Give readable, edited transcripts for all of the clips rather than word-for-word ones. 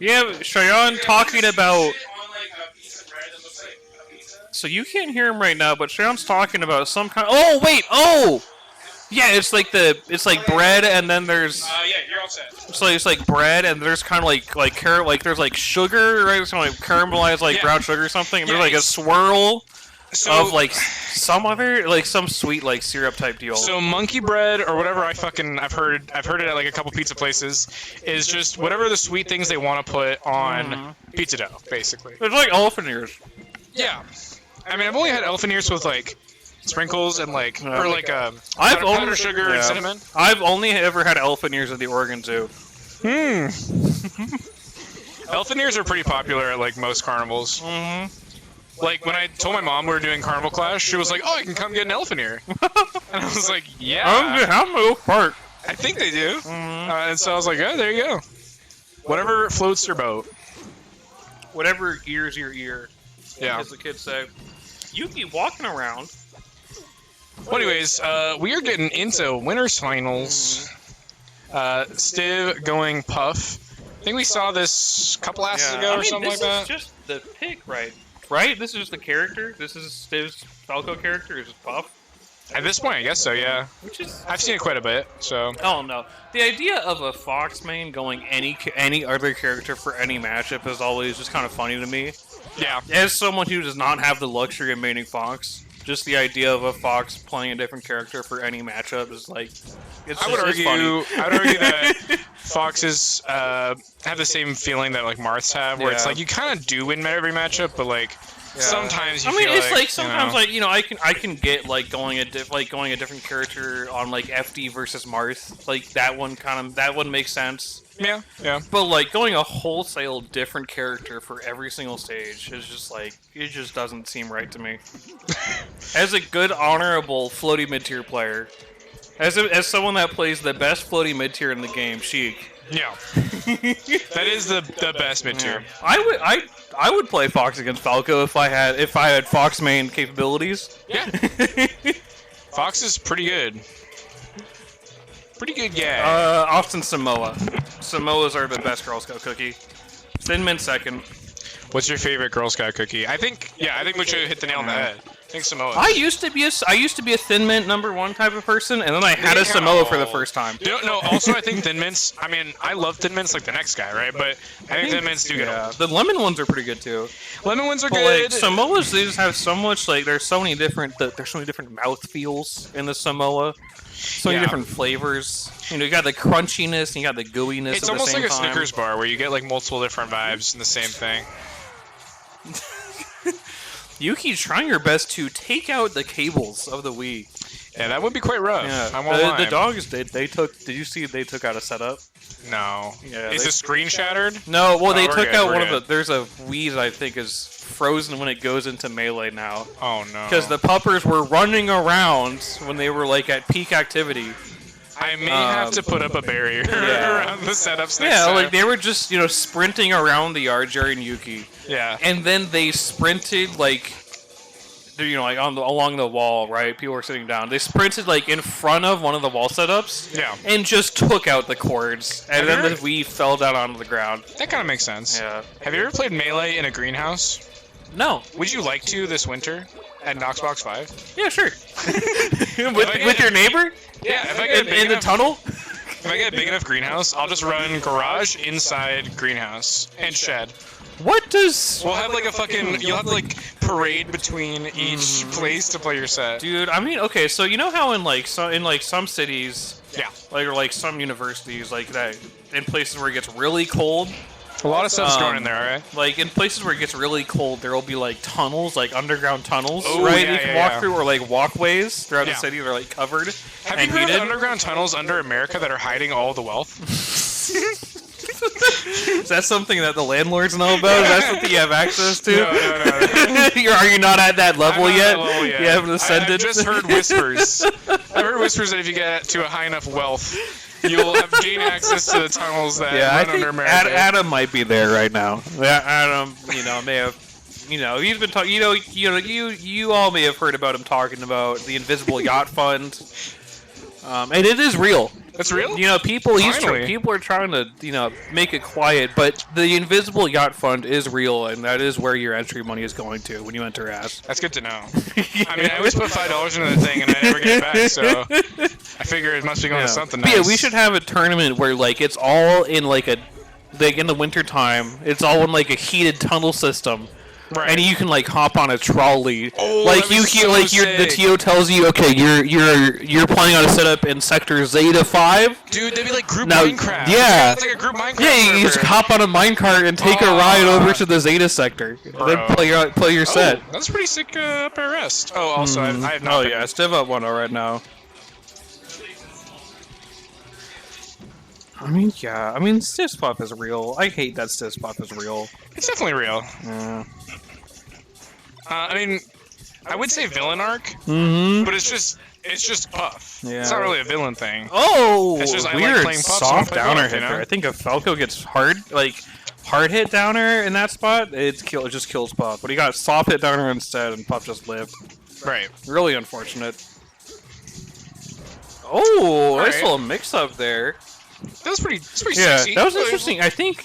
Yeah, Cheyenne talking about. So you can't hear him right now, but Cheyenne's talking about some kind. Oh wait! Oh, yeah. It's like bread, and then there's. Yeah, you're all set. It's like bread, and there's kind of like carrot, like there's like sugar, right? It's kind of like caramelized like brown sugar or something. And there's like a swirl of like some other like some sweet like syrup type deal. So monkey bread or whatever I've heard it at like a couple pizza places is just whatever the sweet things they want to put on pizza dough, basically. It's like elephant ears. Yeah. I mean, I've only had elephant ears with like sprinkles and like or like powdered sugar and cinnamon. I've only ever had elephant ears at the Oregon Zoo. Elephant ears are pretty popular at like most carnivals. Like when I told my mom we were doing Carnival Clash, she was like, "Oh, I can come get an elephant ear," and I was like, "Yeah." How many part? I think they do. And so I was like, "Oh, there you go. Whatever floats your boat." Whatever ears your ear. Yeah. As the kids say. You keep walking around. Well, anyways, we are getting into winners finals. Stiv going Puff. I think we saw this a couple asses ago or something like that. This is just the pick, right? Right? This is just the character? This is Stiv's Falco character? Is just Puff? At this point, I guess so, yeah. Which is... I've seen it quite a bit, so... Oh, no. The idea of a Fox main going any other character for any matchup is always just kind of funny to me. Yeah. As someone who does not have the luxury of maining Fox, just the idea of a Fox playing a different character for any matchup is like... I would argue that Foxes have the same feeling that like Marths have, where it's like you kind of do win every matchup, but like sometimes you feel it's like sometimes like I can get like going a different character on like FD versus Marth, like that one makes sense. Yeah. But like going a wholesale different character for every single stage is just like it just doesn't seem right to me. As a good honorable floaty mid tier player. As someone that plays the best floaty mid tier in the game, Sheik. Yeah, that is the best mid tier. Yeah. I would play Fox against Falco if I had Fox main capabilities. Yeah, Fox is pretty good. Pretty good guy. Often Samoa. Samoas are the best Girl Scout cookie. Thin Mint second. What's your favorite Girl Scout cookie? I think we should hit the nail on the head. I think Samoa. I used to be a Thin Mint #1 type of person, and then I had a Samoa for the first time. No, also I think Thin Mints. I mean, I love Thin Mints like the next guy, right? But I think Thin Mints do get old. The lemon ones are pretty good too. Lemon ones are but good. Like Samoas, they just have so much like there's so many different mouth feels in the Samoa. So many different flavors. You got the crunchiness and you got the gooiness. It's almost like a Snickers bar where you get like multiple different vibes in the same thing. Yuki's trying her best to take out the cables of the Wii. Yeah, that would be quite rough. Yeah. I won't lie. The dogs they took. Did you see they took out a setup? No. Yeah. Is the screen shattered? No. Well, they took out one of the. There's a Wii that I think is frozen when it goes into melee now. Oh no. Because the puppers were running around when they were like at peak activity. I may have to put up a barrier around the setups next time. Like they were just, sprinting around the yard, Jerry and Yuki. Yeah. And then they sprinted like along the wall, right? People were sitting down. They sprinted like in front of one of the wall setups. Yeah. And just took out the cords. And then the Wii fell down onto the ground. That kind of makes sense. Yeah. Have you ever played Melee in a greenhouse? No. Would you like to this winter at Knoxbox 5? Yeah, sure. with your neighbor? Yeah, if I get in the tunnel? If I get a big enough greenhouse, I'll just run garage inside greenhouse and shed. What does... We'll have like a fucking... You'll have like parade between each place to play your set. Dude, I mean, okay, so you know how in some cities... Yeah. Like some universities, like that, in places where it gets really cold... A lot of stuff's going in there, right? Like, in places where it gets really cold, there will be, like, tunnels, like, underground tunnels, Ooh, right? Yeah, you can walk through, or, like, walkways throughout the city that are, like, covered Have you heard of underground tunnels under America that are hiding all the wealth? Is that something that the landlords know about? Is that something you have access to? No. Are you not at that level yet? You haven't ascended? I've just heard whispers. I've heard whispers that if you get to a high enough wealth, you'll have gain access to the tunnels that run under America. Adam might be there right now. Adam, may have, he's been talking. You all may have heard about him talking about the Invisible Yacht Fund, and it is real. That's real? You know, people Finally. people are trying to, make it quiet, but the Invisible Yacht Fund is real, and that is where your entry money is going to when you enter ass. That's good to know. I mean, I always put $5 into the thing, and I never get it back, so I figure it must be going to something But nice. yeah, we should have a tournament where, like, it's all in, like, in the wintertime, it's all in, like, a heated tunnel system. Right. And you can like hop on a trolley. Oh, like that'd be so the sick. TO tells you, okay, you're planning on a setup in sector Zeta 5. Dude, that'd be like group Now, Minecraft. yeah. It's like a group Minecraft. Yeah, you just server. hop on a minecart and take a ride over to the Zeta sector. And then play your set. Oh, that's pretty sick up at rest. Oh, also, I have not. Oh yeah, Stiv up 1-0 right now. I mean, Stiv's Puff is real. I hate that Stiv's Puff is real. It's definitely real. Yeah. I mean, I would say villain arc, but it's just Puff. Yeah. It's not really a villain thing. Oh, It's just I like weird playing Puff, so I soft play downer Puff, hit you know? there. I think if Falco gets hard hit downer in that spot, it just kills Puff. But he got soft hit downer instead, and Puff just lived. Right. Really unfortunate. Oh, nice Alright. little mix up there. That was pretty Yeah, sexy. that was interesting. I think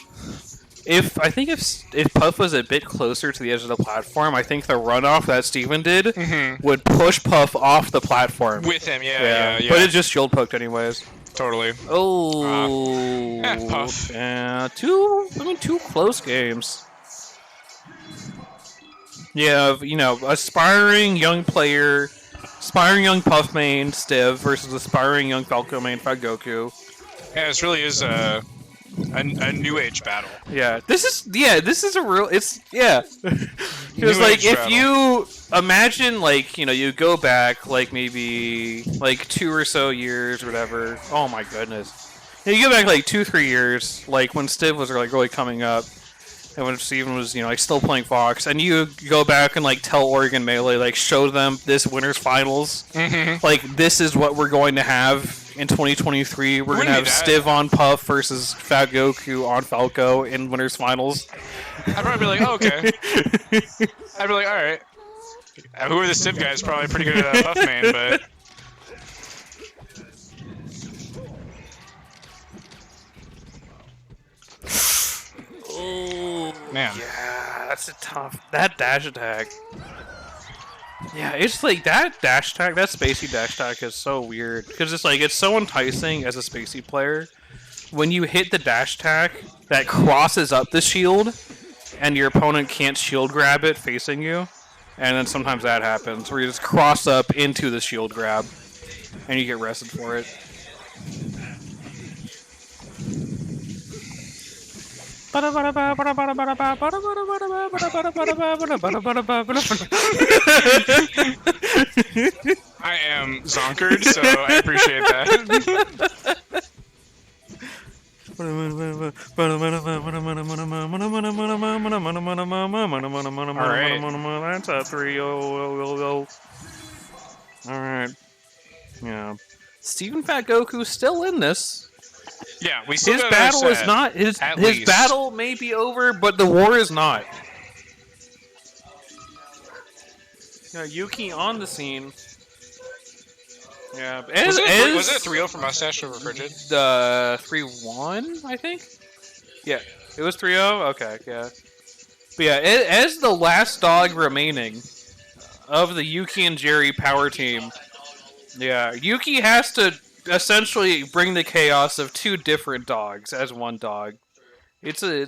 if Puff was a bit closer to the edge of the platform, I think the runoff that Steven did would push Puff off the platform. With him, yeah. But it just shield poked anyways. Totally. Oh, Puff. Yeah, two close games. Yeah, aspiring young player, aspiring young Puff main Stiv versus aspiring young Falco main FatGoku. Yeah, this really is a new age battle. Yeah, this is a real. It's because New like age if battle. you imagine you go back maybe 2 or so years or whatever. Oh my goodness, you go back 2-3 years when Stiv was really coming up, and when Steven was still playing Fox, and you go back and tell Oregon Melee show them this winner's finals, this is what we're going to have. In 2023, we're going to have Stiv on Puff versus FatGoku on Falco in Winners Finals. I'd probably be like, oh, okay. I'd be like, alright. Who are the Stiv guys? Probably pretty good at Puff main, but... Oh, man. Yeah, that's a tough... That dash attack. Yeah, it's that dash attack, that spacey dash attack is so weird. Because it's so enticing as a spacey player. When you hit the dash attack that crosses up the shield, and your opponent can't shield grab it facing you. And then sometimes that happens, where you just cross up into the shield grab, and you get rested for it. I am zonkered, so I appreciate that. Alright. That's a 3-0. Alright. Yeah. Steven FatGoku's still in this. Yeah, we still His got battle another is set, not his at his least. battle may be over, but the war is not. Yeah, Yuki on the scene. Yeah, Was it a 3-0 for Mustache over Frigid? 3-1, I think. Yeah, it was 3-0. Okay, yeah. But yeah, as the last dog remaining of the Yuki and Jerry power team, yeah, Yuki has to essentially bring the chaos of 2 different dogs as one dog. It's